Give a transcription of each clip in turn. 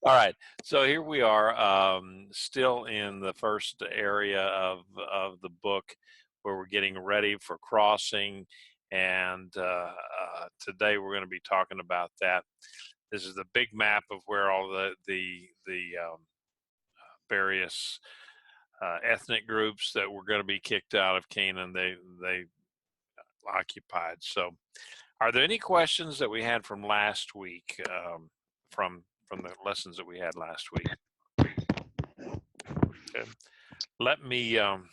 All right, so here we are, still in the first area of the book where we're getting ready for crossing, and today we're going to be talking about that. This is the big map of where all the various ethnic groups that were going to be kicked out of Canaan they occupied. So, are there any questions that we had from last week, from the lessons that we had last week? Okay. Let me. In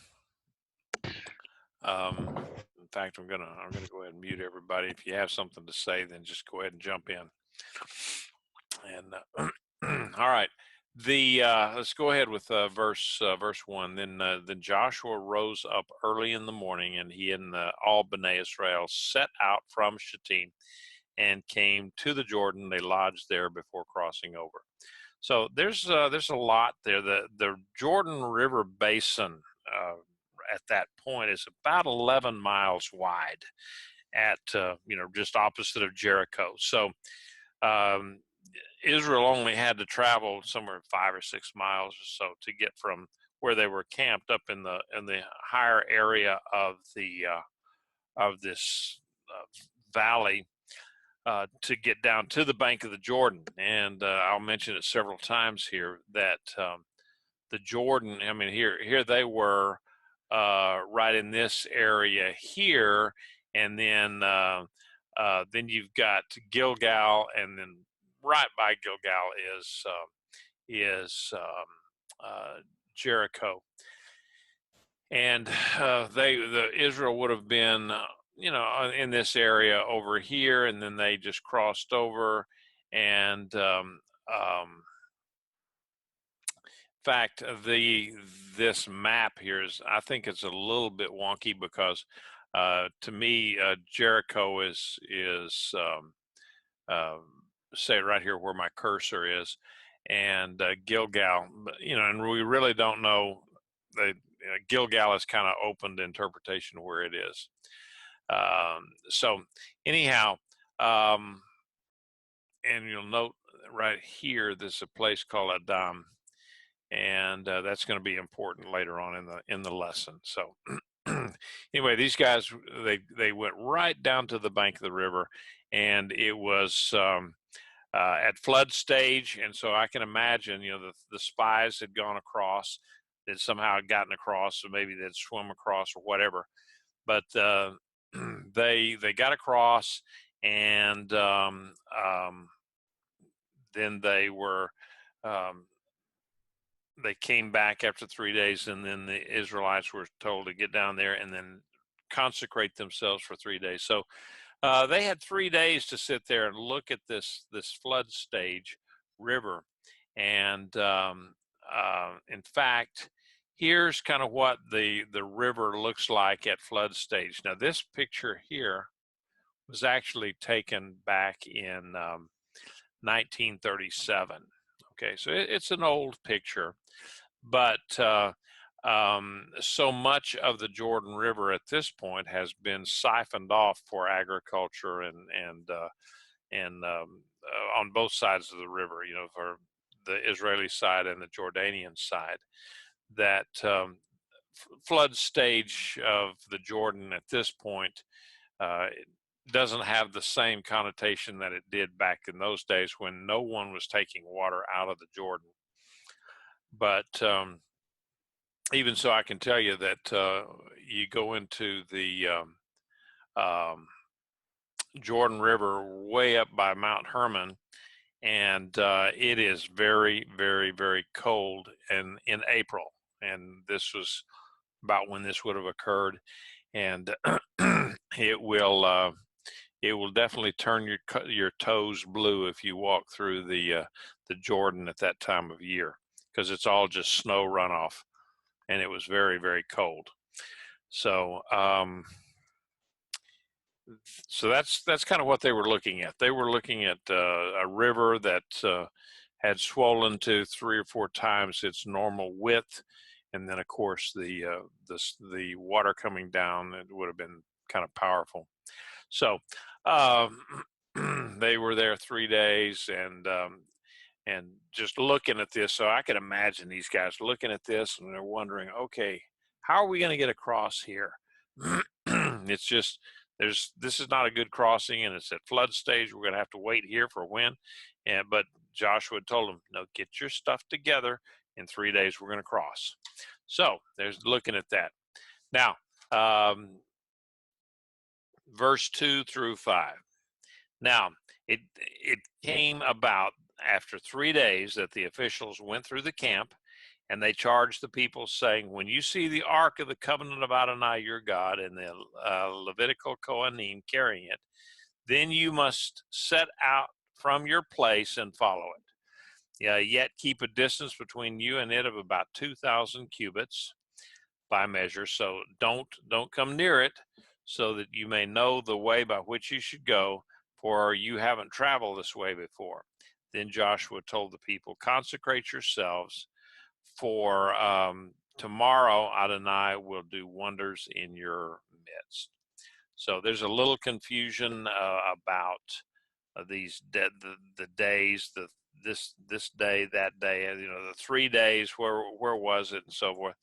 fact, I'm gonna go ahead and mute everybody. If you have something to say, then just go ahead and jump in. And all right, let's go ahead with verse 1. Then Joshua rose up early in the morning, and he and all Bnei Israel set out from Shittim and came to the Jordan. They lodged there before crossing over. So there's a lot there. The Jordan River basin at that point is about 11 miles wide, at just opposite of Jericho. So Israel only had to travel somewhere 5 or 6 miles or so to get from where they were camped up in the higher area of this valley, to get down to the bank of the Jordan. And I'll mention it several times here that the Jordan, I mean, here they were right in this area here, and then you've got Gilgal, and then right by Gilgal is Jericho. And Israel would have been in this area over here, and then they just crossed over. And in fact, this map here I think it's a little bit wonky, because to me Jericho is say right here where my cursor is, and Gilgal, and we really don't know. Gilgal is kind of open to interpretation where it is. So anyhow, and you'll note right here, there's a place called Adam, and that's going to be important later on in the lesson. So anyway, these guys, they went right down to the bank of the river, and it was at flood stage. And so I can imagine, the spies had gone across, that somehow had gotten across, so maybe they'd swim across or whatever. But they got across, and then they came back after 3 days, and then the Israelites were told to get down there and then consecrate themselves for 3 days. So they had 3 days to sit there and look at this flood stage river. And in fact, here's kind of what the river looks like at flood stage. Now, this picture here was actually taken back in 1937. Okay, so it's an old picture, but so much of the Jordan River at this point has been siphoned off for agriculture and on both sides of the river, for the Israeli side and the Jordanian side, that flood stage of the Jordan at this point doesn't have the same connotation that it did back in those days when no one was taking water out of the Jordan. But even so, I can tell you that you go into the Jordan River way up by Mount Hermon, and it is very, very, very cold in April. And this was about when this would have occurred. And it will definitely turn your toes blue if you walk through the Jordan at that time of year, because it's all just snow runoff, and it was very, very cold. So so that's kind of what they were looking at. They were looking at a river that had swollen to 3 or 4 times its normal width, and then of course the water coming down, it would have been kind of powerful. So they were there 3 days, and and just looking at this. So I could imagine these guys looking at this and they're wondering, okay, how are we going to get across here? It's just, this is not a good crossing, and it's at flood stage. We're going to have to wait here for wind. But Joshua told them, no, get your stuff together. In 3 days, we're going to cross. So there's looking at that. Now, verse 2 through 5. Now, it came about after 3 days that the officials went through the camp, and they charged the people, saying, when you see the ark of the covenant of Adonai your God and the Levitical Kohanim carrying it, then you must set out from your place and follow it. Yet keep a distance between you and it of about 2,000 cubits by measure. So don't come near it, so that you may know the way by which you should go, for you haven't traveled this way before. Then Joshua told the people, consecrate yourselves, for tomorrow Adonai will do wonders in your midst. So there's a little confusion about these the days, this day, that day, the 3 days, where was it, and so forth.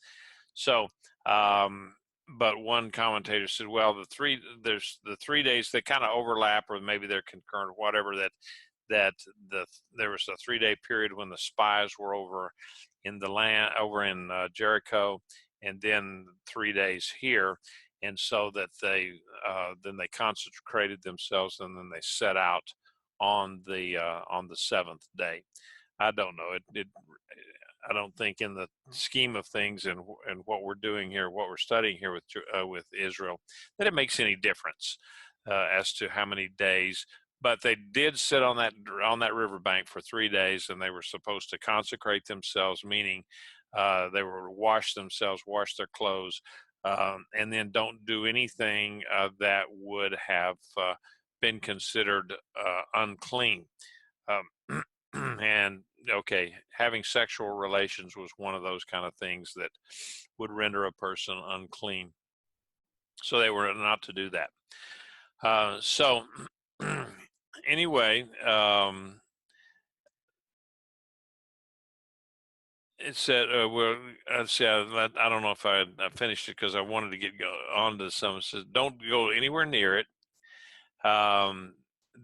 So, but one commentator said, well, there's the 3 days, they kind of overlap, or maybe they're concurrent, whatever, there was a 3-day period when the spies were over in the land, over in Jericho, and then 3 days here. And so that then they consecrated themselves, and then they set out on the 7th day. I don't know. I don't think in the scheme of things and what we're doing here, what we're studying here with Israel, that it makes any difference as to how many days. But they did sit on that riverbank for 3 days, and they were supposed to consecrate themselves, meaning they were wash themselves, wash their clothes, and then don't do anything that would have been considered unclean. And okay, having sexual relations was one of those kind of things that would render a person unclean. So they were not to do that. So anyway, it said, well, I don't know if I finished it because I wanted to get on to some. It says, don't go anywhere near it.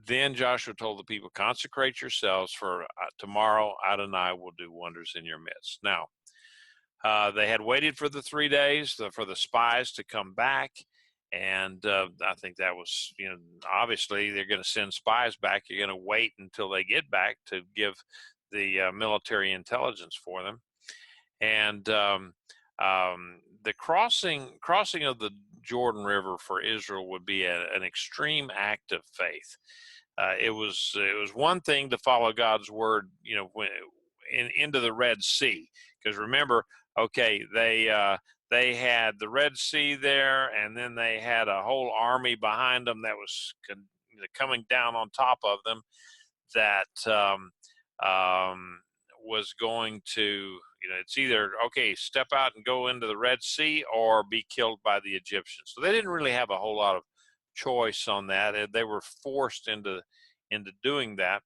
Then Joshua told the people, consecrate yourselves, for tomorrow Adonai will do wonders in your midst. Now, they had waited for the 3 days for the spies to come back. And I think that was, obviously they're going to send spies back. You're going to wait until they get back to give the military intelligence for them. And the crossing of the Jordan River for Israel would be an extreme act of faith. It was one thing to follow God's word, into the Red Sea, because remember, okay, they had the Red Sea there, and then they had a whole army behind them that was coming down on top of them, that was going to, it's either, okay, step out and go into the Red Sea or be killed by the Egyptians. So they didn't really have a whole lot of choice on that. They were forced into doing that.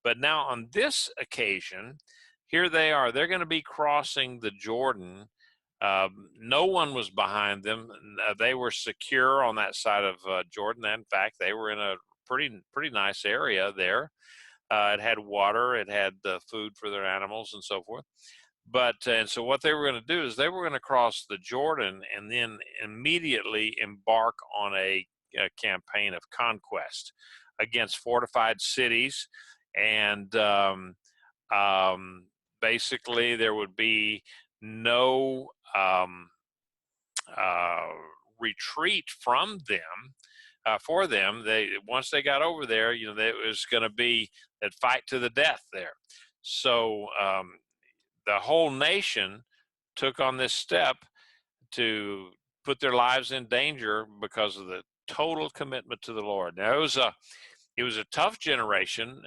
But now on this occasion, here they are. They're going to be crossing the Jordan. No one was behind them. They were secure on that side of Jordan. In fact, they were in a pretty nice area there. It had water. It had food for their animals and so forth. And so what they were going to do is they were going to cross the Jordan and then immediately embark on a campaign of conquest against fortified cities. And basically there would be no retreat from them. For them, once they got over there, it was going to be that fight to the death there. So the whole nation took on this step to put their lives in danger because of the total commitment to the Lord. Now, it was a tough generation.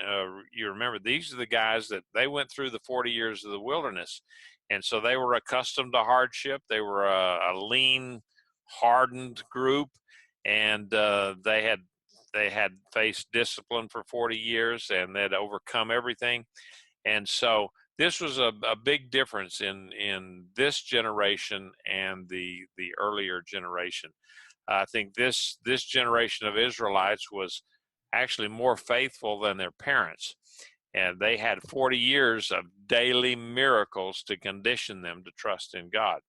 You remember, these are the guys that they went through the 40 years of the wilderness, and so they were accustomed to hardship. They were a lean, hardened group, and they had faced discipline for 40 years, and they'd overcome everything. And so this was a big difference in this generation and the earlier generation. I think this generation of Israelites was actually more faithful than their parents, and they had 40 years of daily miracles to condition them to trust in God.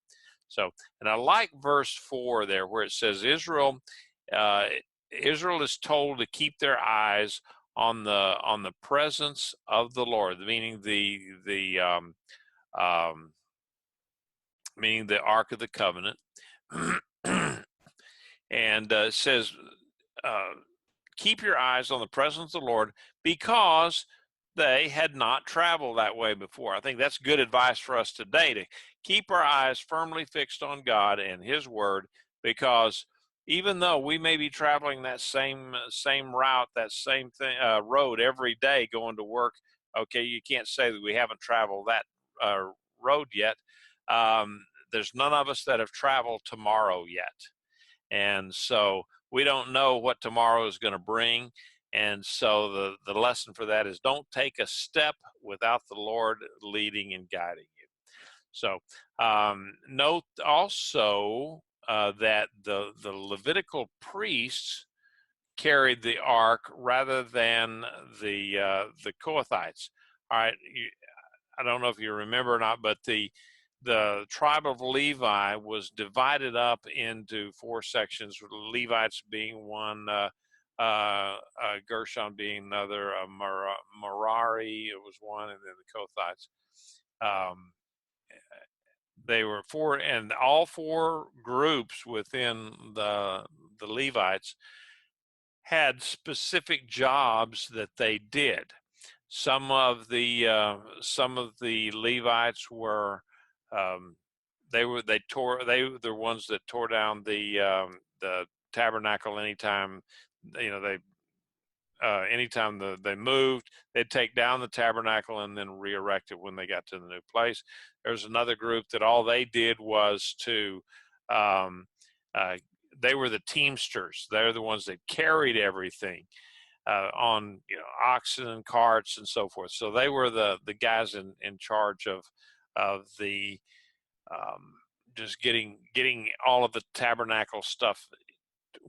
So, and I like verse 4 there, where it says uh, Israel is told to keep their eyes on the presence of the Lord, meaning um, meaning the Ark of the Covenant. And it says, uh, keep your eyes on the presence of the Lord, because they had not traveled that way before. I think that's good advice for us today, to keep our eyes firmly fixed on God and His Word, because even though we may be traveling that same route, that same road every day going to work, okay, you can't say that we haven't traveled that road yet. There's none of us that have traveled tomorrow yet. And so we don't know what tomorrow is going to bring. And so the lesson for that is, don't take a step without the Lord leading and guiding you. So note also that the Levitical priests carried the ark rather than the Kohathites. All right, I don't know if you remember or not, but the tribe of Levi was divided up into 4 sections, Levites being one, Gershon being another, Merari it was one, and then the Kohathites. They were 4, and all 4 groups within the Levites had specific jobs that they did. Some of the Levites were they were the ones that tore down the tabernacle anytime they anytime they moved, they'd take down the tabernacle and then re-erect it when they got to the new place. There's another group that all they did was to they were the teamsters. They're the ones that carried everything on oxen and carts and so forth. So they were the guys in charge of the just getting all of the tabernacle stuff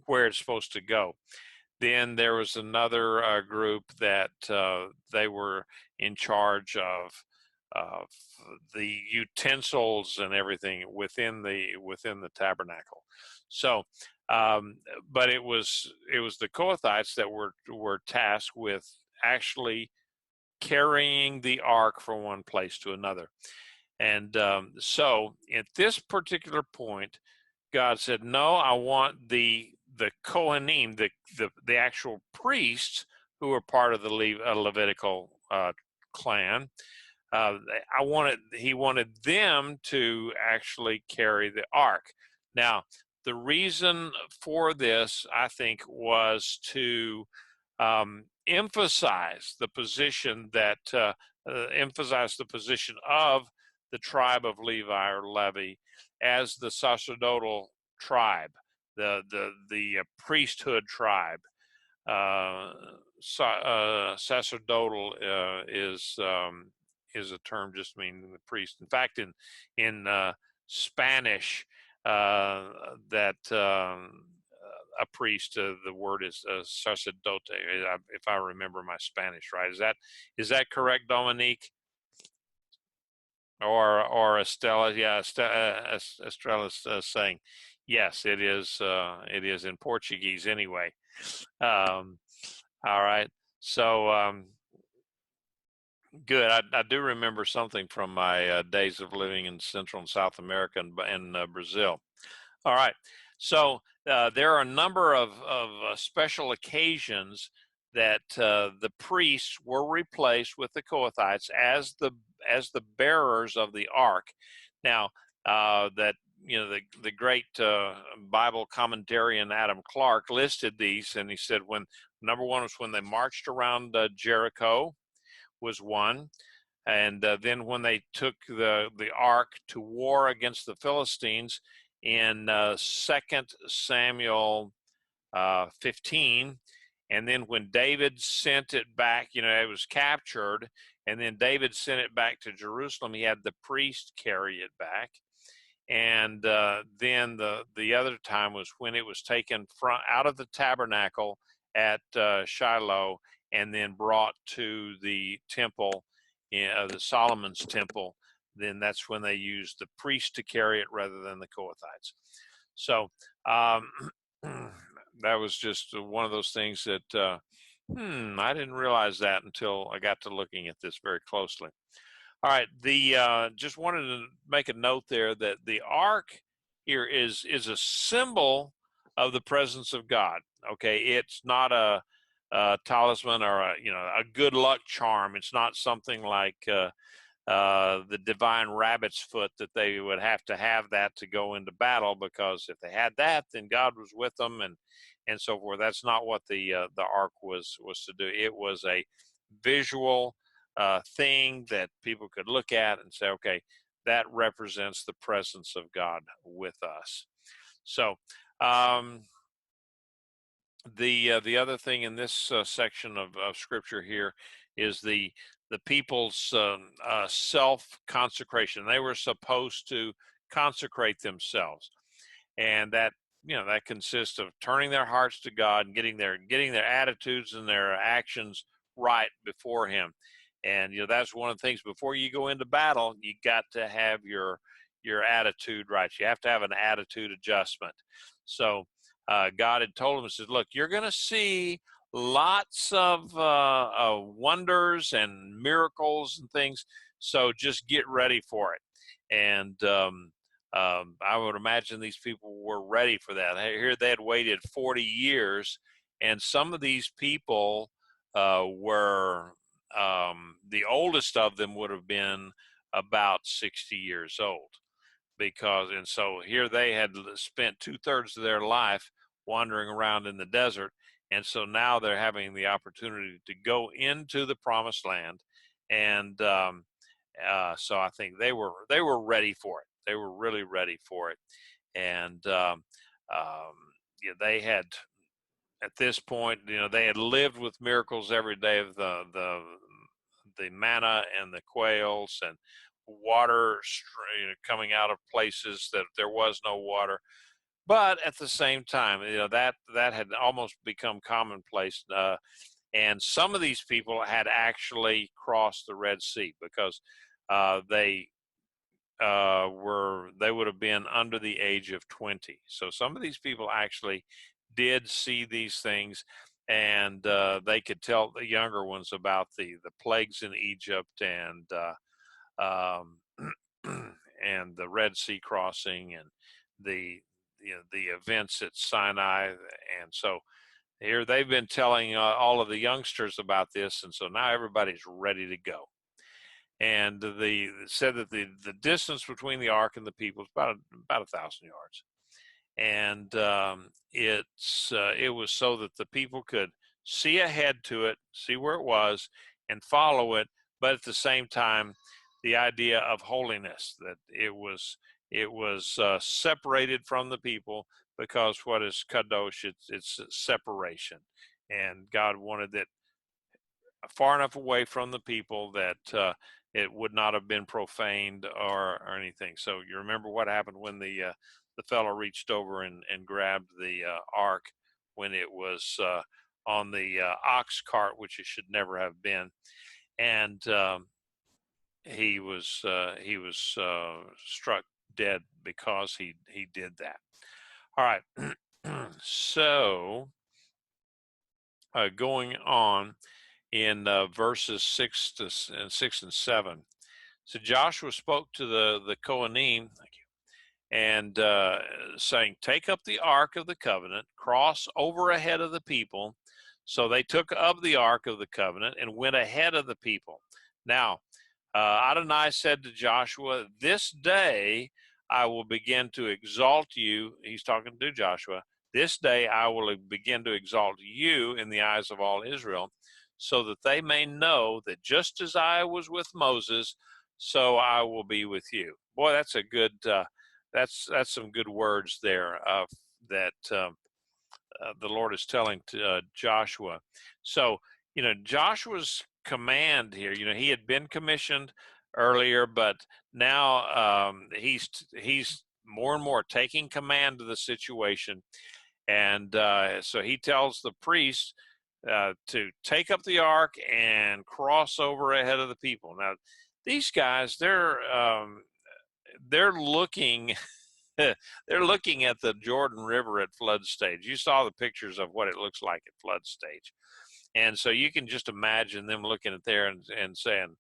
where it's supposed to go. Then there was another group that they were in charge of the utensils and everything within the tabernacle. So, but it was the Kohathites that were tasked with actually carrying the ark from one place to another. And so at this particular point, God said, no, I want the Kohanim, the actual priests who are part of the Levitical clan. He wanted them to actually carry the ark. Now, the reason for this, I think, was to emphasize the position of the tribe of Levi or Levi as the sacerdotal tribe, the priesthood tribe. Sacerdotal is a term just meaning the priest. In fact, in Spanish, that a priest, the word is sacerdote. If I remember my Spanish right, is that correct, Dominique? Or Estella? Yeah, Estrella's saying yes. It is in Portuguese anyway. All right. So good. I do remember something from my days of living in Central and South America and Brazil. All right. So there are a number of special occasions that the priests were replaced with the Kohathites as the bearers of the ark. Now, that the great Bible commentarian Adam Clark listed these, and he said number one was when they marched around Jericho, was one. And then when they took the ark to war against the Philistines in 2 Samuel 15, and then when David sent it back, it was captured, And then David sent it back to Jerusalem. He had the priest carry it back. And then the other time was when it was taken out of the tabernacle at Shiloh and then brought to the temple, the Solomon's temple. Then that's when they used the priest to carry it rather than the Kohathites. So that was just one of those things that I didn't realize that until I got to looking at this very closely. All right, just wanted to make a note there that the ark here is a symbol of the presence of God. Okay, it's not a talisman or a good luck charm. It's not something like the divine rabbit's foot that they would have to have that to go into battle, because if they had that, then God was with them and so forth. That's not what the ark was to do. It was a visual thing that people could look at and say, okay, that represents the presence of God with us. So the other thing in this section of scripture here is the people's self-consecration. They were supposed to consecrate themselves, and that that consists of turning their hearts to God and getting their attitudes and their actions right before Him. And that's one of the things. Before you go into battle, you got to have your attitude right. You have to have an attitude adjustment. So God had told him, says, look, you're going to see lots of wonders and miracles and things, so just get ready for it. And I would imagine these people were ready for that. Here they had waited 40 years, and some of these people were, the oldest of them would have been about 60 years old. And so here they had spent 2/3 of their life wandering around in the desert. And so now they're having the opportunity to go into the promised land. And so I think they were ready for it. They were really ready for it. And they had, at this point, they had lived with miracles every day of the manna and the quails and water coming out of places that there was no water. But at the same time, that had almost become commonplace. And some of these people had actually crossed the Red Sea, because they would have been under the age of 20. So some of these people actually did see these things, and they could tell the younger ones about the plagues in Egypt and and the Red Sea crossing and the events at Sinai. And so here they've been telling all of the youngsters about this, and so now everybody's ready to go. And they said that the distance between the ark and the people is about 1,000 yards. And it was so that the people could see ahead to it, see where it was, and follow it. But at the same time, the idea of holiness, that it was separated from the people, because what is kadosh? It's separation, and God wanted it far enough away from the people that it would not have been profaned or anything. So you remember what happened when the fellow reached over and grabbed the ark when it was on the ox cart, which it should never have been, and he was struck dead because he did that. All right, so going on in verses 6 and 7. So Joshua spoke to the Kohanim, and saying, take up the ark of the covenant, cross over ahead of the people. So they took up the ark of the covenant and went ahead of the people. Now, Adonai said to Joshua, this day I will begin to exalt you. He's talking to Joshua. This day I will begin to exalt you in the eyes of all Israel, so that they may know that just as I was with Moses, so I will be with you. Boy, that's a good, that's some good words there that the Lord is telling to Joshua. So Joshua's command here, he had been commissioned earlier, but now he's more and more taking command of the situation. And so he tells the priests to take up the ark and cross over ahead of the people. Now, these guys, they're looking they're looking at the Jordan River at flood stage. You saw the pictures of what it looks like at flood stage. And so you can just imagine them looking at there and saying,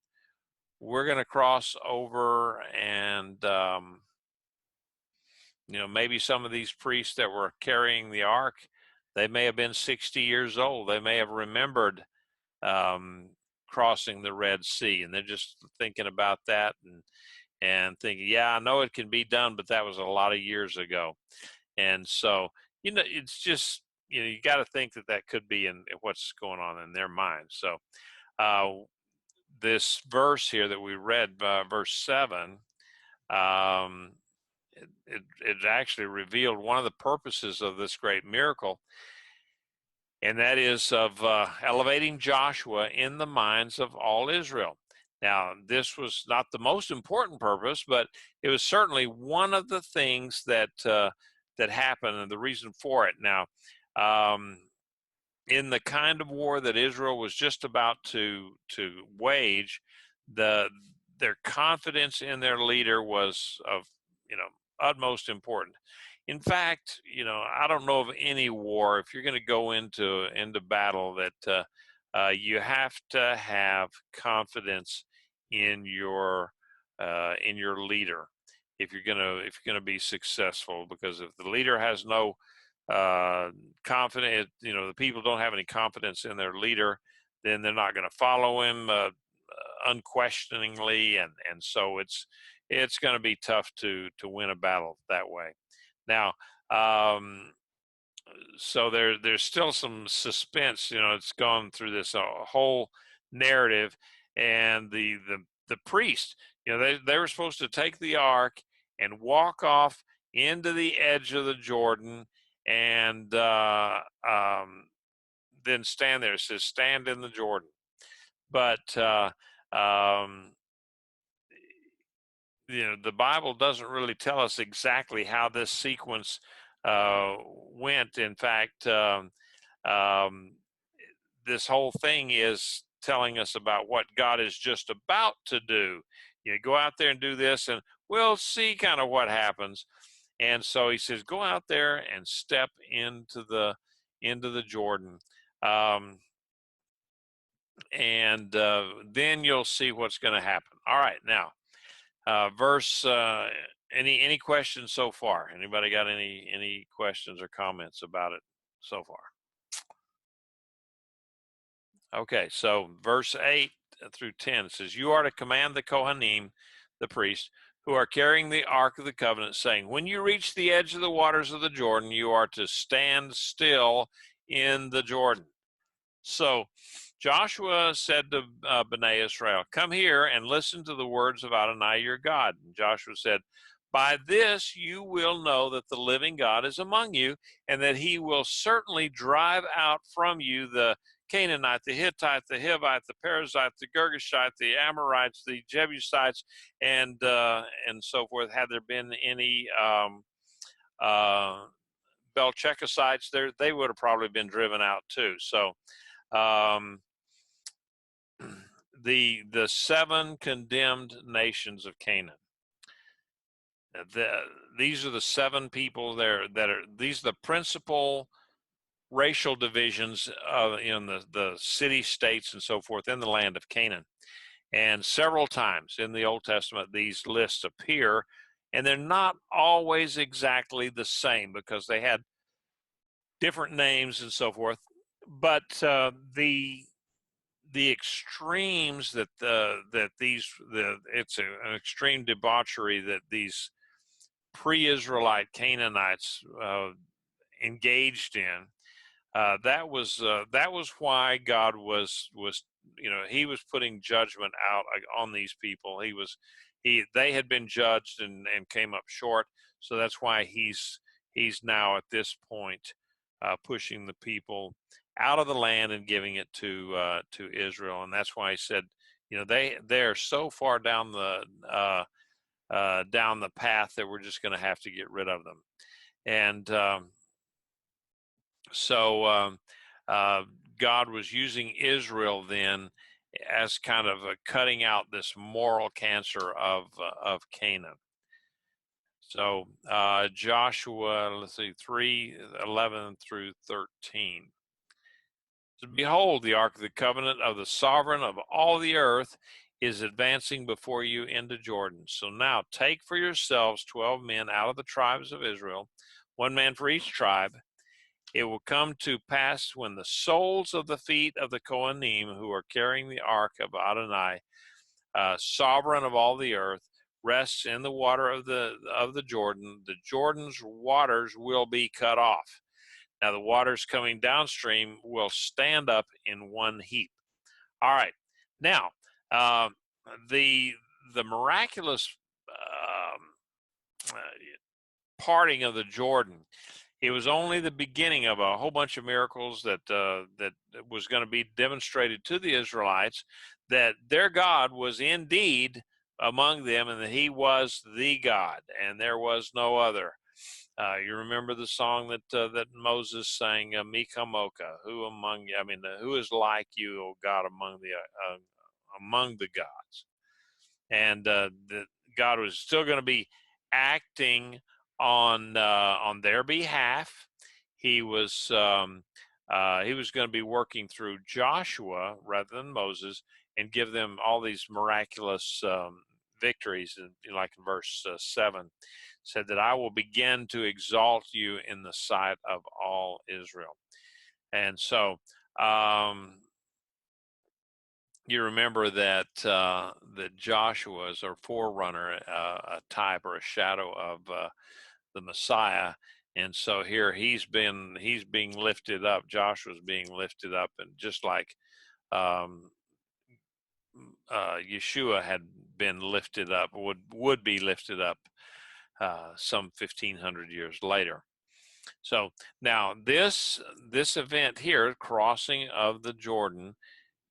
we're going to cross over. And, maybe some of these priests that were carrying the ark, they may have been 60 years old. They may have remembered crossing the Red Sea. And they're just thinking about that and thinking, yeah, I know it can be done, but that was a lot of years ago. And so, it's just, you got to think that could be in what's going on in their minds. So this verse here that we read, verse 7, it actually revealed one of the purposes of this great miracle, and that is of elevating Joshua in the minds of all Israel. Now, this was not the most important purpose, but it was certainly one of the things that happened and the reason for it. Now, in the kind of war that Israel was just about to wage, their confidence in their leader was of utmost importance. In fact, I don't know of any war, if you're going to go into battle, that you have to have confidence in your leader if you're going to be successful. Because if the leader has no confidence, the people don't have any confidence in their leader, then they're not going to follow him unquestioningly, and so it's going to be tough to win a battle that way. Now, so there's still some suspense. It's gone through this whole narrative, and the priest, they were supposed to take the ark and walk off into the edge of the Jordan, and then stand there. It says, stand in the Jordan. But the Bible doesn't really tell us exactly how this sequence went. In fact, this whole thing is telling us about what God is just about to do. Go out there and do this, and we'll see kind of what happens. And so he says, go out there and step into the Jordan. And then you'll see what's going to happen. All right, now, verse. Any questions so far? Anybody got any questions or comments about it so far? Okay, so verse 8 through 10 says, you are to command the Kohanim, the priests, who are carrying the Ark of the Covenant, saying, when you reach the edge of the waters of the Jordan, you are to stand still in the Jordan. So Joshua said to Bnei Israel, come here and listen to the words of Adonai your God. And Joshua said, by this you will know that the living God is among you, and that he will certainly drive out from you the Canaanite, the Hittite, the Hivite, the Perizzite, the Girgashite, the Amorites, the Jebusites, and so forth. Had there been any Belchekosites there, they would have probably been driven out too. So the 7 condemned nations of Canaan. These are the 7 people there these are the principal racial divisions in the city states and so forth in the land of Canaan. And several times in the Old Testament, these lists appear, and they're not always exactly the same because they had different names and so forth. But the extremes it's an extreme debauchery that these pre-Israelite Canaanites engaged in. That was why God was he was putting judgment out on these people. They had been judged and came up short. So that's why he's now at this point pushing the people out of the land and giving it to Israel. And that's why he said, they're so far down the path that we're just going to have to get rid of them. And so God was using Israel then as kind of cutting out this moral cancer of Canaan. So Joshua, let's see, 3:11 through 13. Behold, the ark of the covenant of the sovereign of all the earth is advancing before you into Jordan. So now take for yourselves 12 men out of the tribes of Israel, one man for each tribe. It will come to pass when the soles of the feet of the Kohanim who are carrying the ark of Adonai, sovereign of all the earth, rests in the water of the Jordan's waters will be cut off. Now the waters coming downstream will stand up in one heap. All right. Now, the miraculous parting of the Jordan, it was only the beginning of a whole bunch of miracles that was going to be demonstrated to the Israelites, that their God was indeed among them, and that he was the God, and there was no other. You remember the song that Moses sang, Mika Mocha, who is like you, O God, among the gods? And God was still going to be acting on their behalf. He was going to be working through Joshua rather than Moses, and give them all these miraculous victories. Like in verse 7, said that I will begin to exalt you in the sight of all Israel. And so you remember that Joshua is our forerunner, a type or a shadow of the Messiah. And so here he's being lifted up. Joshua's being lifted up, and just like Yeshua had been lifted up, would be lifted up some 1,500 years later. So now this event here, crossing of the Jordan,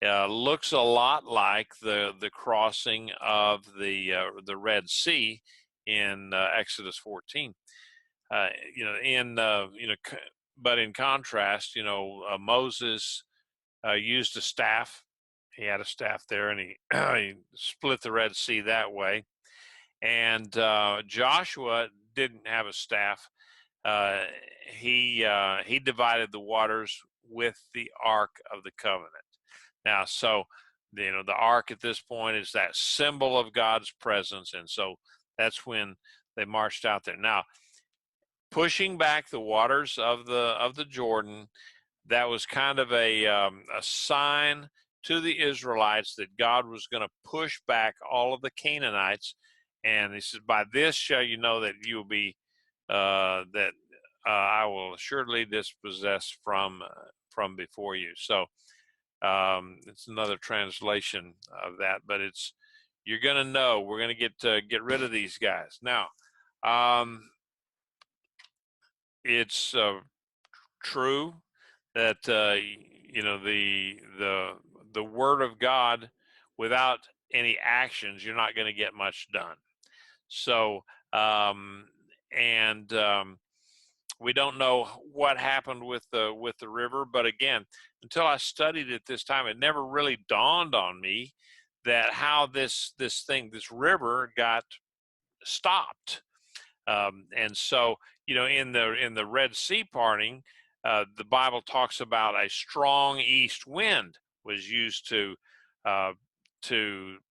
looks a lot like the crossing of the Red Sea in Exodus 14. But in contrast, Moses used a staff. He had a staff there, and he split the Red Sea that way. And Joshua didn't have a staff. He divided the waters with the Ark of the Covenant. Now, so the Ark at this point is that symbol of God's presence, and so that's when they marched out there. Now, pushing back the waters of the Jordan, that was kind of a sign to the Israelites that God was going to push back all of the Canaanites. And he says, by this shall you know that you will be, I will assuredly dispossess from before you. So it's another translation of that, but you're going to know, we're going to get rid of these guys. Now, it's true that the word of God, without any actions, you're not going to get much done. So we don't know what happened with the river, but again, until I studied it this time, it never really dawned on me that how this river got stopped. And so, in the Red Sea parting, the Bible talks about a strong east wind was used to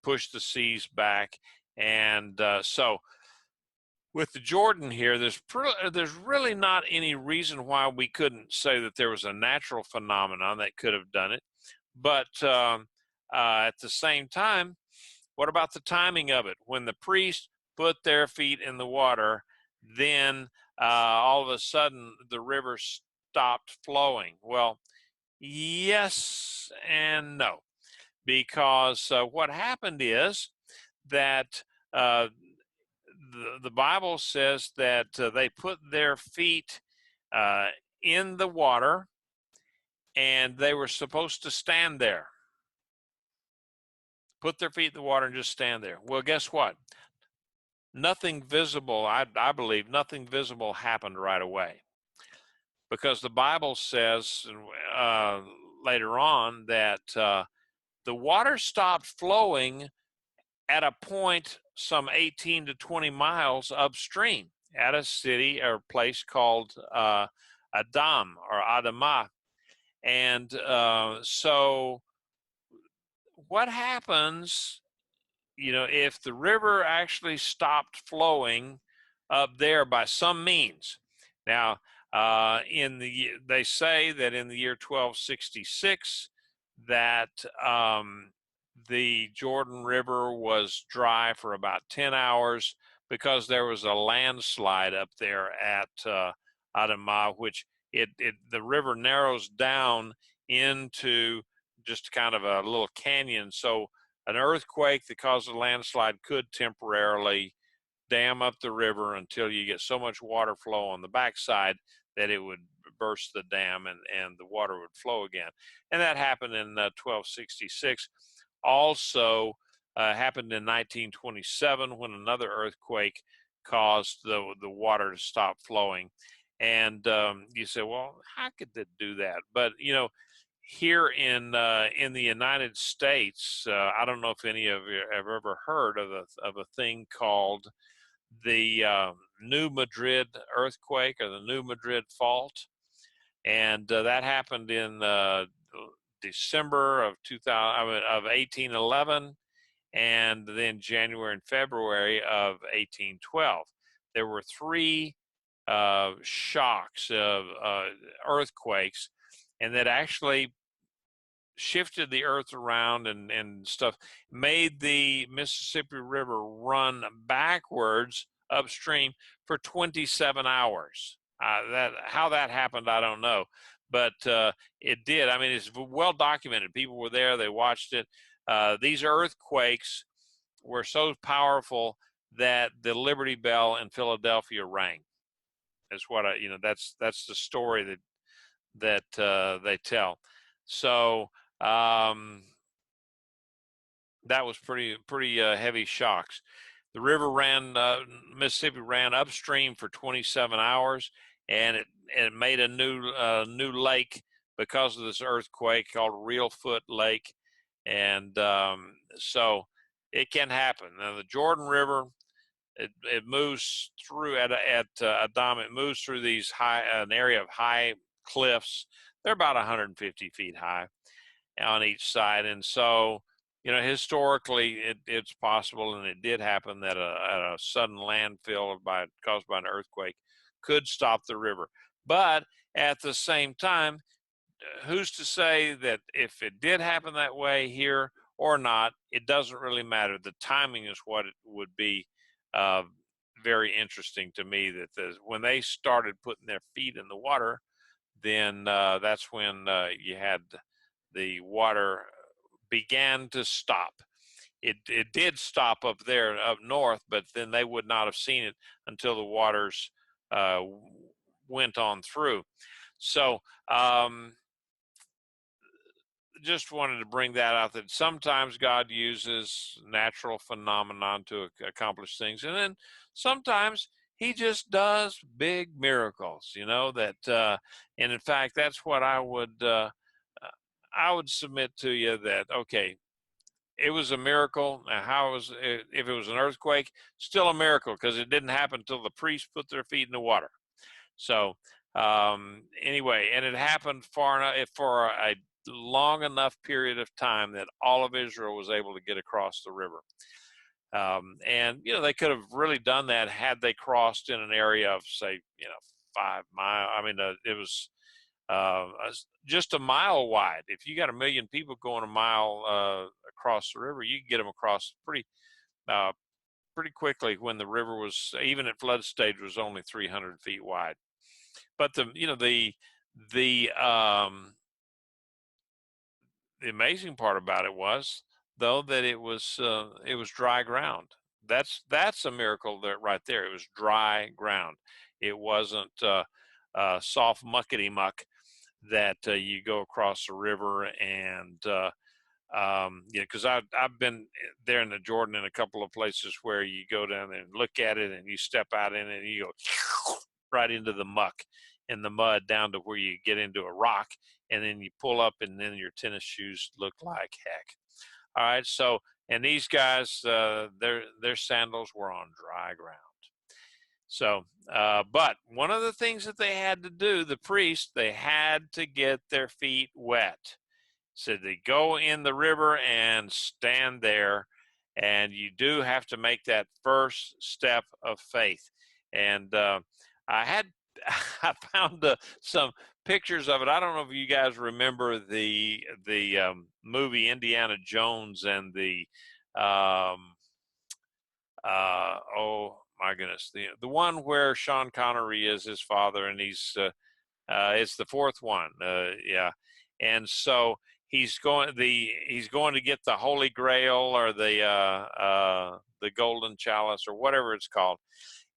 push the seas back. And so with the Jordan here, there's really not any reason why we couldn't say that there was a natural phenomenon that could have done it. But at the same time, what about the timing of it? When the priests put their feet in the water, then all of a sudden the river stopped flowing. Well, yes and no, because what happened is that the Bible says that they put their feet in the water, and they were supposed to stand there, put their feet in the water and just stand there. Well, guess what? Nothing visible, I believe, nothing visible happened right away, because the Bible says later on that the water stopped flowing at a point some 18 to 20 miles upstream at a city or place called Adam or Adamah. And so what happens, if the river actually stopped flowing up there by some means? Now, they say that in the year 1266, that the Jordan River was dry for about 10 hours because there was a landslide up there at Adamah, which the river narrows down into just kind of a little canyon. So an earthquake that caused a landslide could temporarily dam up the river until you get so much water flow on the backside that it would burst the dam, and the water would flow again. And that happened in 1266. Also happened in 1927 when another earthquake caused the water to stop flowing. And you say, well, how could that do that? But here in the United States, I don't know if any of you have ever heard of a thing called the New Madrid Earthquake or the New Madrid Fault, and that happened in December of 1811, and then January and February of 1812. There were three shocks of earthquakes, and that actually shifted the earth around and stuff, made the Mississippi River run backwards upstream for 27 hours. How that happened, I don't know, but it did. I mean, it's well documented. People were there; they watched it. These earthquakes were so powerful that the Liberty Bell in Philadelphia rang. That's what that's the story that they tell. So that was pretty heavy shocks. The river Mississippi ran upstream for 27 hours, and it made a new lake because of this earthquake called Reelfoot Lake, and so it can happen. Now the Jordan River, it moves through at Adam. It moves through an area of high cliffs. They're about 150 feet high on each side, and so historically it's possible, and it did happen, that a sudden landfill caused by an earthquake could stop the river. But at the same time, who's to say that if it did happen that way here or not? It doesn't really matter. The timing is what it would be very interesting to me, that when they started putting their feet in the water, then that's when you had the water began to stop. It did stop up there up north, but then they would not have seen it until the waters went on through. So just wanted to bring that out, that sometimes God uses natural phenomenon to accomplish things, and then sometimes he just does big miracles, that and in fact that's what I would submit to you, that okay, it was a miracle. Now, if it was an earthquake, still a miracle, because it didn't happen until the priests put their feet in the water. So anyway, and it happened for a long enough period of time that all of Israel was able to get across the river. And they could have really done that had they crossed in an area of, say, 5 miles. I mean, it was just a mile wide. If you got 1 million people going a mile across the river, you can get them across pretty quickly, when the river was, even at flood stage, was only 300 feet wide. But the amazing part about it was, though, that it was dry ground. That's a miracle right there. It was dry ground. It wasn't soft muckety muck that you go across the river. And because I've been there in the Jordan in a couple of places where you go down there and look at it, and you step out in it, and you go right into the muck and the mud down to where you get into a rock, and then you pull up, and then your tennis shoes look like heck. All right, so and these guys, their sandals were on dry ground. So, but one of the things that they had to do, the priests, they had to get their feet wet. So they go in the river and stand there, and you do have to make that first step of faith. And I found some pictures of it. I don't know if you guys remember the movie Indiana Jones and the oh my goodness, the one where Sean Connery is his father, and he's it's the fourth one. Yeah, and so he's going to get the Holy Grail, or the Golden Chalice, or whatever it's called,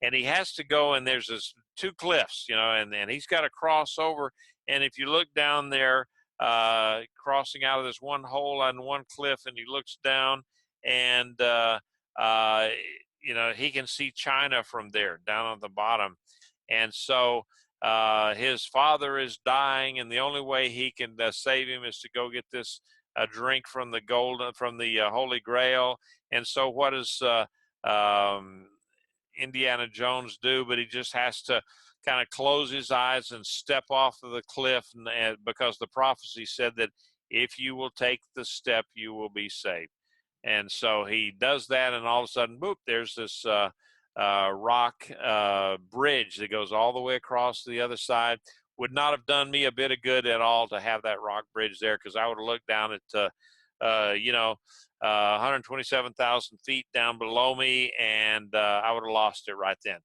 and he has to go. And there's this two cliffs, and he's got to cross over. And if you look down there, crossing out of this one hole on one cliff, and he looks down, and he can see China from there down on the bottom. And so his father is dying, and the only way he can save him is to go get this drink from the Holy Grail. And so what does Indiana Jones do? But he just has to kind of close his eyes and step off of the cliff, and because the prophecy said that if you will take the step, you will be saved. And so he does that, and all of a sudden, boop, there's this rock bridge that goes all the way across to the other side. Would not have done me a bit of good at all to have that rock bridge there, because I would have looked down at 127,000 feet down below me, and I would have lost it right then.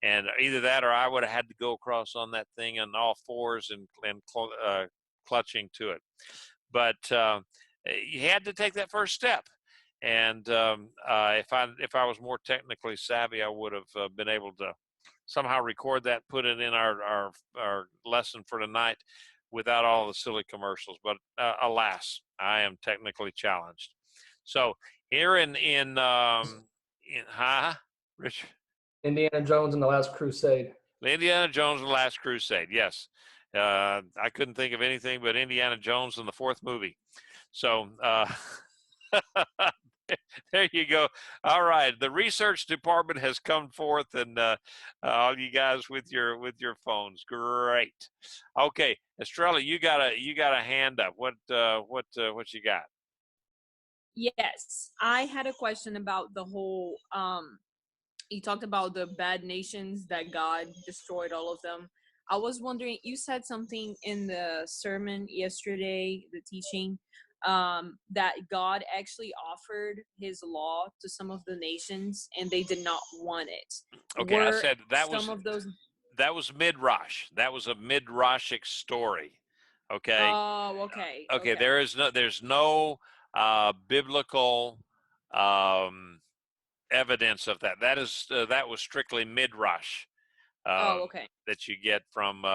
And either that, or I would have had to go across on that thing on all fours and clutching to it. But you had to take that first step. And if I was more technically savvy, I would have been able to somehow record that, put it in our lesson for tonight without all the silly commercials. But alas, I am technically challenged. So here in Richard? Indiana Jones and the Last Crusade. Indiana Jones and the Last Crusade, yes. I couldn't think of anything but Indiana Jones in the fourth movie. So there you go. All right, the research department has come forth, and all you guys with your phones, great. Okay, Estrella, you got a hand up. What you got? Yes, I had a question about the whole. You talked about the bad nations that God destroyed all of them. I was wondering, you said something in the sermon yesterday, the teaching, that God actually offered his law to some of the nations and they did not want it. Okay, I said that that was Midrash. That was a Midrashic story. Okay. Oh, okay. Okay. There's no biblical evidence of that. That was strictly Midrash. Okay. That you get from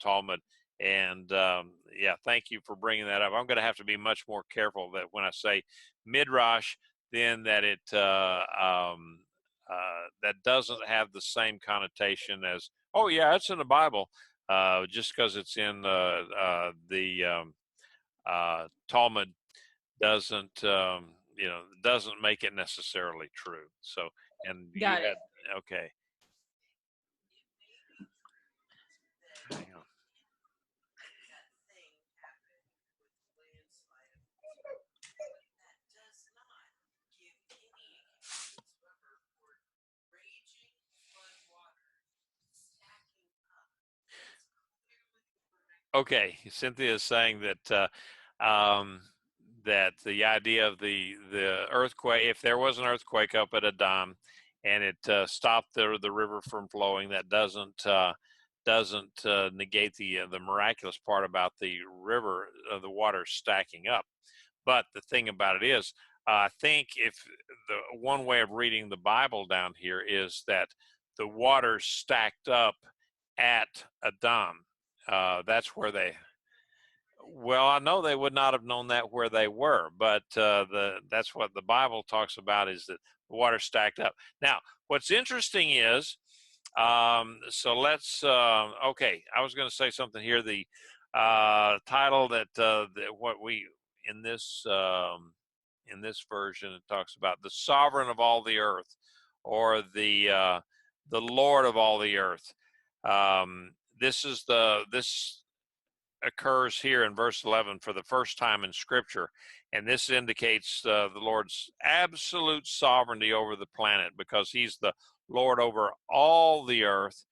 Talmud. And yeah, thank you for bringing that up. I'm going to have to be much more careful that when I say Midrash, then that it that doesn't have the same connotation as, oh yeah, it's in the Bible, just because it's in the Talmud doesn't doesn't make it necessarily true. So, and Got it. Okay. Hang on. Okay, Cynthia is saying that that the idea of the earthquake, if there was an earthquake up at Adam and it stopped the river from flowing, that doesn't negate the miraculous part about the river, the water stacking up. But the thing about it is, I think if the one way of reading the Bible down here is that the water stacked up at Adam. That's where they. Well, I know they would not have known that where they were, but that's what the Bible talks about, is that the water stacked up. Now, what's interesting is, so let's. Okay, I was going to say something here. The title that what we in this version, it talks about the sovereign of all the earth, or the Lord of all the earth. This occurs here in verse 11 for the first time in Scripture, and this indicates the Lord's absolute sovereignty over the planet, because He's the Lord over all the earth,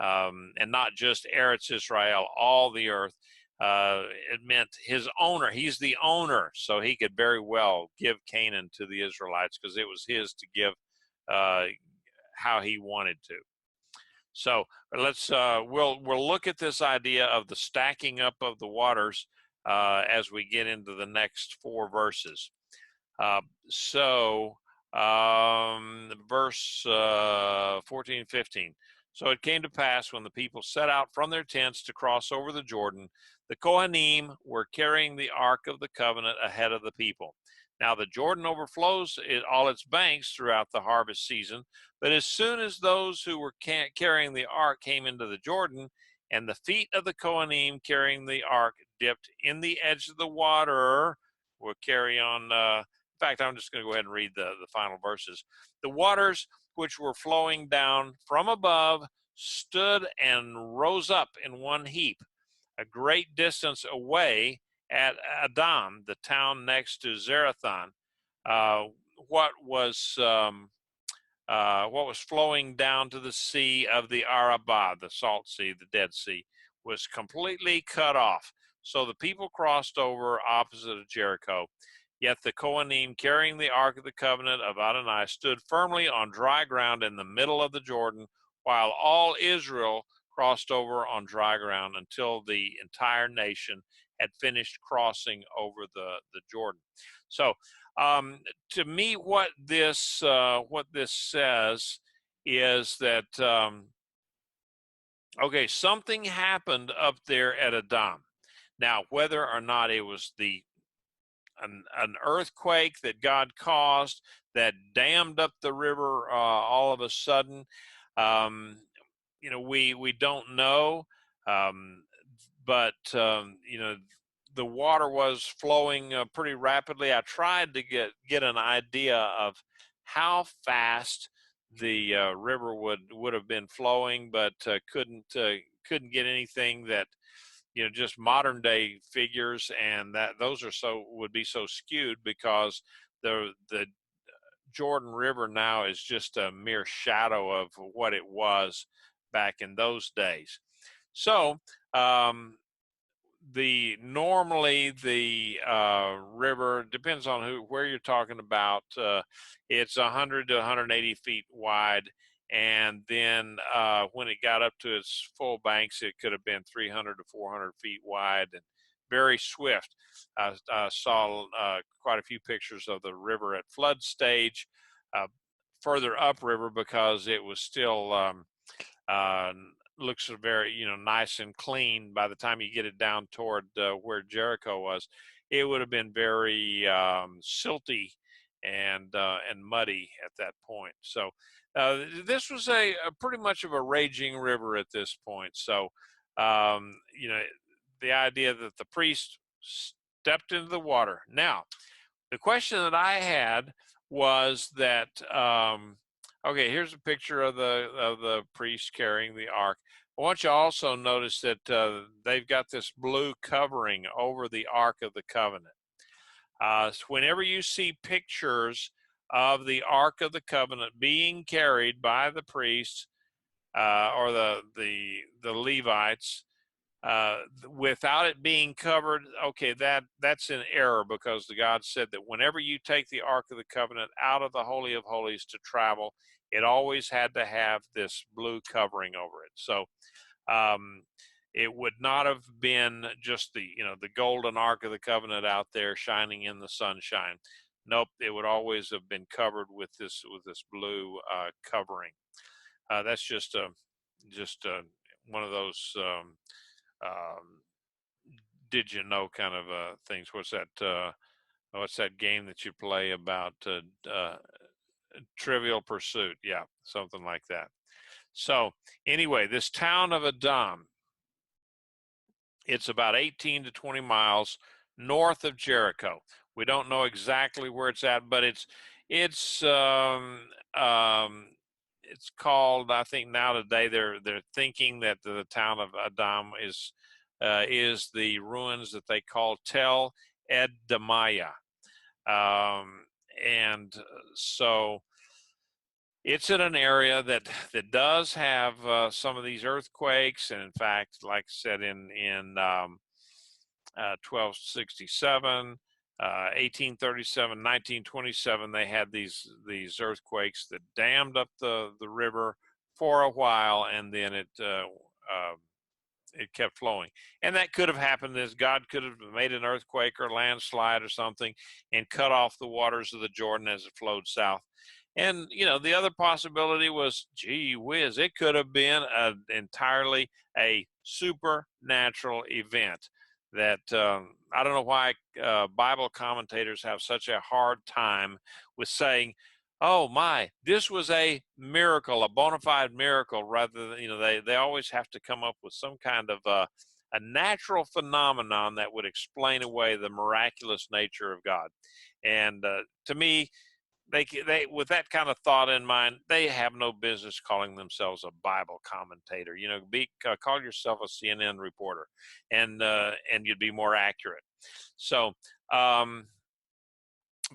and not just Eretz Israel, all the earth. It meant His owner. He's the owner, so He could very well give Canaan to the Israelites, because it was His to give how He wanted to. So let's we'll look at this idea of the stacking up of the waters as we get into the next 4 verses. Verse 14 and 15. So it came to pass, when the people set out from their tents to cross over the Jordan, the Kohanim were carrying the ark of the covenant ahead of the people. Now the Jordan overflows all its banks throughout the harvest season, but as soon as those who were carrying the ark came into the Jordan, and the feet of the Kohanim carrying the ark dipped in the edge of the water, we'll carry on. In fact, I'm just going to go ahead and read the final verses. The waters which were flowing down from above stood and rose up in one heap, a great distance away at Adam, the town next to Zarethan. What was flowing down to the sea of the Arabah, the Salt Sea, the Dead Sea, was completely cut off. So the people crossed over opposite of Jericho. Yet the Kohanim, carrying the Ark of the Covenant of Adonai, stood firmly on dry ground in the middle of the Jordan, while all Israel crossed over on dry ground until the entire nation had finished crossing over the Jordan. So to me, what this says is that okay, something happened up there at Adam. Now, whether or not it was an earthquake that God caused that dammed up the river all of a sudden, we don't know, but the water was flowing pretty rapidly. I tried to get an idea of how fast the river would have been flowing, but couldn't get anything that, just modern day figures, and that those would be so skewed, because the Jordan River now is just a mere shadow of what it was back in those days. So normally the river, depends on where you're talking about. It's 100 to 180 feet wide, and then when it got up to its full banks, it could have been 300 to 400 feet wide, and very swift. I saw quite a few pictures of the river at flood stage, further upriver, because it was still looks very nice and clean. By the time you get it down toward where Jericho was, it would have been very silty and muddy at that point. So this was a pretty much of a raging river at this point. So the idea that the priest stepped into the water. Now, the question that I had was that okay, here's a picture of the priest carrying the ark. I want you to also notice that they've got this blue covering over the Ark of the Covenant. So whenever you see pictures of the Ark of the Covenant being carried by the priests or the Levites, without it being covered, okay, that's an error, because God said that whenever you take the Ark of the Covenant out of the Holy of Holies to travel, it always had to have this blue covering over it. So it would not have been just the golden Ark of the Covenant out there shining in the sunshine. Nope, it would always have been covered with this blue covering. That's just one of those did you know kind of things. What's that game that you play about Trivial Pursuit? Yeah, something like that. So anyway, this town of Adam, it's about 18 to 20 miles north of Jericho. We don't know exactly where it's at, but it's called, I think now today they're thinking that the town of Adam is the ruins that they call Tel Ed Damaya. And so it's in an area that does have some of these earthquakes, and in fact, like I said, in 1267, 1837, 1927, they had these earthquakes that dammed up the river for a while, and then it kept flowing. And that could have happened as God could have made an earthquake or landslide or something and cut off the waters of the Jordan as it flowed south. And, you know, the other possibility was, gee whiz, it could have been entirely a supernatural event that I don't know why Bible commentators have such a hard time with saying, oh my, this was a miracle, a bona fide miracle, rather than, you know, they always have to come up with some kind of a natural phenomenon that would explain away the miraculous nature of God. And to me, they with that kind of thought in mind, they have no business calling themselves a Bible commentator. You know, call yourself a CNN reporter, and you'd be more accurate. So, but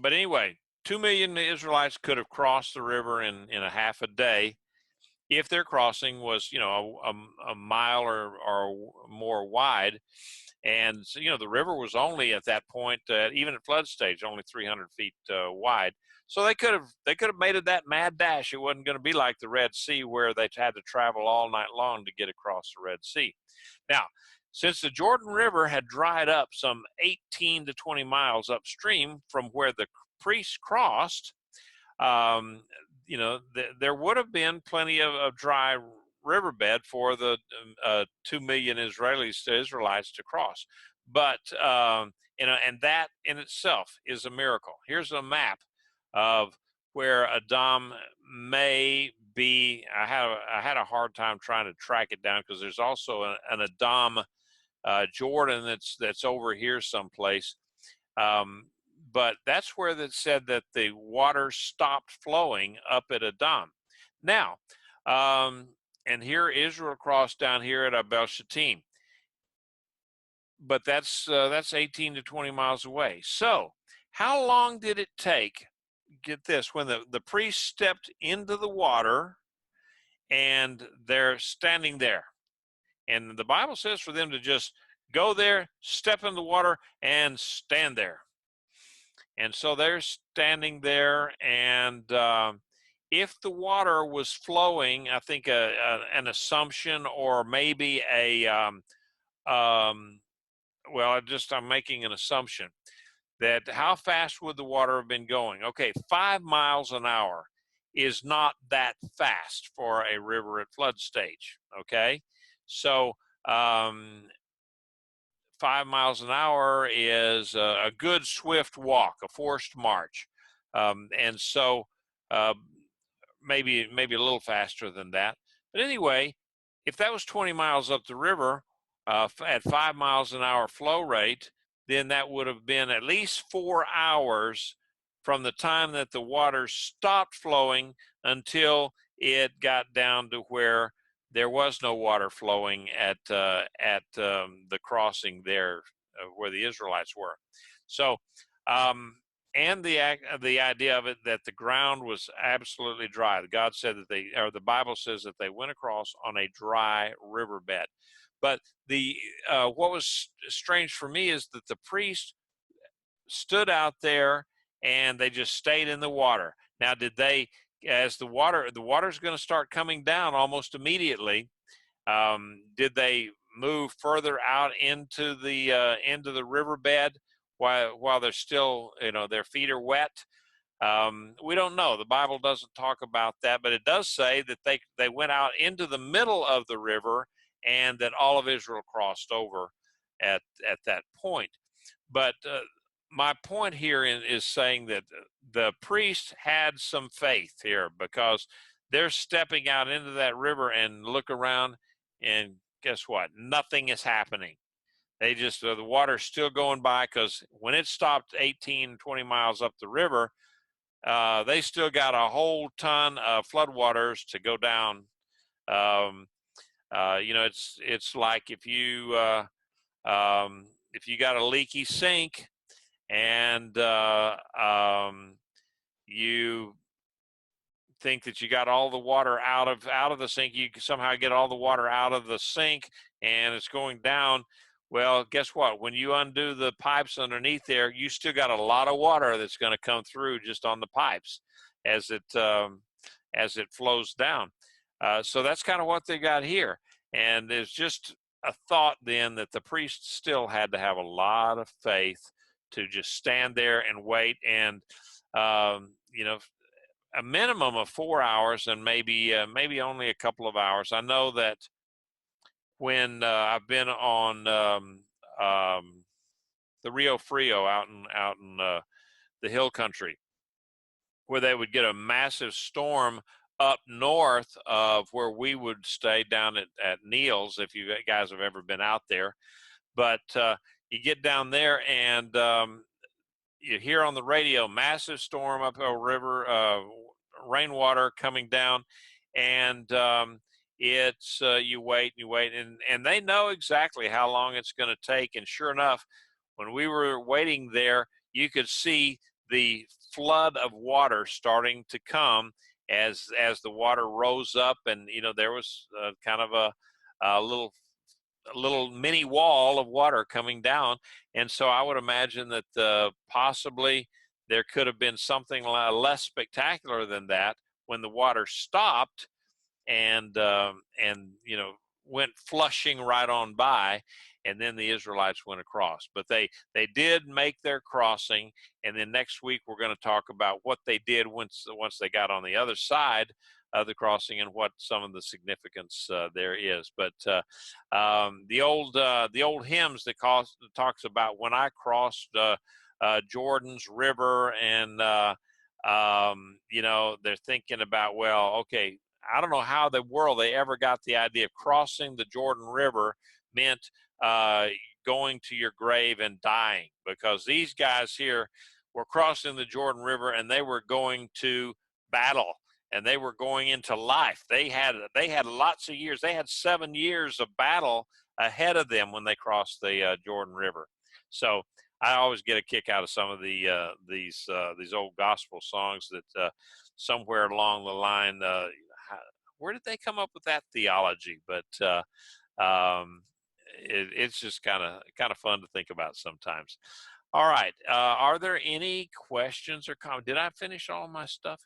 anyway, 2 million Israelites could have crossed the river in a half a day if their crossing was, you know, a mile or more wide. And so, you know, the river was only at that point, even at flood stage, only 300 feet wide. So they could have made it that mad dash. It wasn't going to be like the Red Sea where they had to travel all night long to get across the Red Sea. Now, since the Jordan River had dried up some 18 to 20 miles upstream from where the priests crossed, you know, there would have been plenty of dry riverbed for the 2 million Israelites to cross. But, you know, and that in itself is a miracle. Here's a map of where Adam may be. I had a hard time trying to track it down because there's also an Adam Jordan that's over here someplace. But that's where it said that the water stopped flowing up at Adam. Now, and here Israel crossed down here at Abel Shittim. But that's 18 to 20 miles away. So how long did it take, get this, when the priest stepped into the water and they're standing there? And the Bible says for them to just go there, step in the water, and stand there. And so they're standing there, and if the water was flowing, I think an assumption, or maybe I'm making an assumption that how fast would the water have been going? Okay, 5 miles an hour is not that fast for a river at flood stage. Okay, so 5 miles an hour is a good swift walk, a forced march. And so maybe a little faster than that. But anyway, if that was 20 miles up the river at 5 miles an hour flow rate, then that would have been at least 4 hours from the time that the water stopped flowing until it got down to where there was no water flowing at the crossing there where the Israelites were. So, and the idea of it that the ground was absolutely dry. God said that the Bible says that they went across on a dry riverbed. But what was strange for me is that the priest stood out there and they just stayed in the water. Now, did they, as the water's going to start coming down almost immediately, did they move further out into the riverbed while they're still, you know, their feet are wet? We don't know. The Bible doesn't talk about that, but it does say that they went out into the middle of the river and that all of Israel crossed over at that point. But my point here is saying that the priest had some faith here, because they're stepping out into that river and look around, and guess what? Nothing is happening. They just, the water's still going by, because when it stopped 18, 20 miles up the river, they still got a whole ton of floodwaters to go down. It's like if you got a leaky sink, and you think that you got all the water out of the sink, you somehow get all the water out of the sink and it's going down. Well, guess what? When you undo the pipes underneath there, you still got a lot of water that's going to come through just on the pipes as it flows down. So that's kind of what they got here. And there's just a thought then that the priest still had to have a lot of faith to just stand there and wait, and a minimum of 4 hours, and maybe only a couple of hours. I know that when I've been on the Rio Frio out in the hill country, where they would get a massive storm up north of where we would stay down at Neal's, if you guys have ever been out there. But you get down there, and you hear on the radio, massive storm up a river, rainwater coming down, and it's you wait and you wait, and they know exactly how long it's going to take. And sure enough, when we were waiting there, you could see the flood of water starting to come as the water rose up, and there was kind of a little mini wall of water coming down. And so I would imagine that possibly there could have been something less spectacular than that when the water stopped and went flushing right on by, and then the Israelites went across. But they did make their crossing, and then next week we're going to talk about what they did once they got on the other side of the crossing, and what some of the significance there is. But the old hymns that talks about when I crossed Jordan's river, and they're thinking about, well, okay, I don't know how the world they ever got the idea of crossing the Jordan River meant going to your grave and dying, because these guys here were crossing the Jordan River, and they were going to battle, and they were going into life. They had lots of years. They had 7 years of battle ahead of them when they crossed the Jordan River. So I always get a kick out of some of these old gospel songs that somewhere along the line, where did they come up with that theology? But it's just kind of fun to think about sometimes. All right, are there any questions or comments? Did I finish all my stuff here?